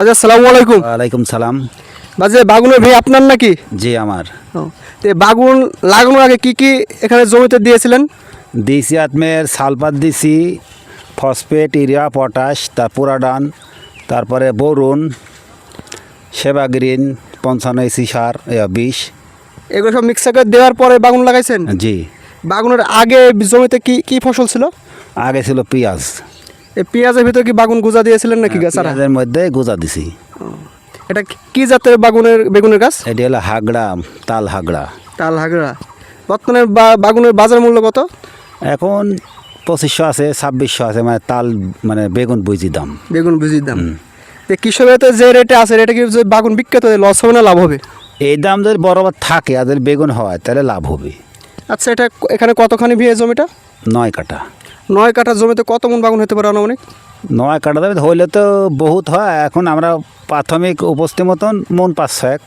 আচ্ছা, আসসালামু আলাইকুম। ওয়ালাইকুম সালাম। বাজে বাগুনের ভাই আপনার নাকি? জি আমার। তো বাগুন লাগানোর আগে কি কি এখানে জমিতে দিয়েছিলেন? দিছি আত্মের সালফার দিছি, ফসফেট, ইউরিয়া, পটাশ, তার পুরাডান, তারপরে বরুণ, সেবাগ্রিন, 55 ইসি সার, 20। এগুলো সব মিক্সার করে দেওয়ার পরে বাগুন লাগাইছেন? জি। বাগুনের আগে জমিতে কি কি ফসল ছিল? আগে ছিল পেঁয়াজ। এই পেঁয়াজের ভিতরে কি বাগুন গুজা দিয়েছিলেন নাকি গাছারা? পেঁয়াজের মধ্যে গোজা দিছি। এটা কি জাতের বেগুনের গাছ? এটি হলো হাগড়া, তাল হাগড়া। তাল হাগড়া। বর্তমানে বাগুনের বাজার মূল্য কত? এখন 2500 আছে, 2600 আছে, মানে তাল মানে বেগুন বুঝি দাম। বেগুন বুঝির দাম। তো কৃষকের তো যে রেটে আছে রেটে কি যে বাগুন বিক্রি হয়ে লস হবে না লাভ হবে? এই দাম যদি বরাবর থাকে আর যদি বেগুন হয় তাহলে লাভ হবে। আচ্ছা, এটা এখানে কতখানি ভিড়ে জমিটা? 9 কাঠা। 9 কাঠা জমিতে কত মন বাগুন হতে পারে আনুমানিক? 9 কাঠা দেবে হইলে তো বহুত হয়। এখন আমরা প্রাথমিক উপস্থিত মতন মন 500।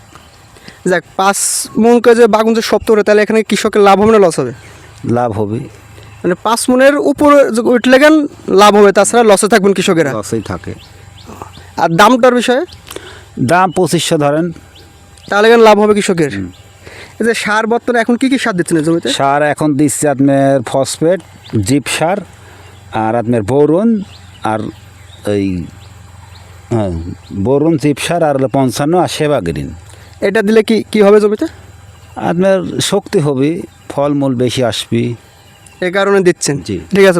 যাক, 5 মনকে যে বাগুন যে শক্ত করে, তাহলে এখানে কৃষকের লাভ হবে না লস হবে? লাভ হবে। মানে 5 মনের উপরে উঠলে গেন লাভ হবে, তাছাড়া লসে থাকবেন কৃষকেরা। লসেই থাকে। আর দামটার বিষয়ে? দাম 2500 ধরেন। তাহলে গেন লাভ হবে কৃষকের। এই যে সার বর্তমানে এখন কি কি সার দিচ্ছেন এই জমিতে? সার এখন দিচ্ছে আপনার ফসফেট, জিপ সার, আর আপনার বোরন, আর এই বোরন, জিপ সার, আর হলো 55 আর সেবাগ্রিন। এটা দিলে কি কি হবে জমিতে? আপনার শক্তি হবে, ফলমূল বেশি আসবে। এই কারণে দিচ্ছেন? জি। ঠিক আছে।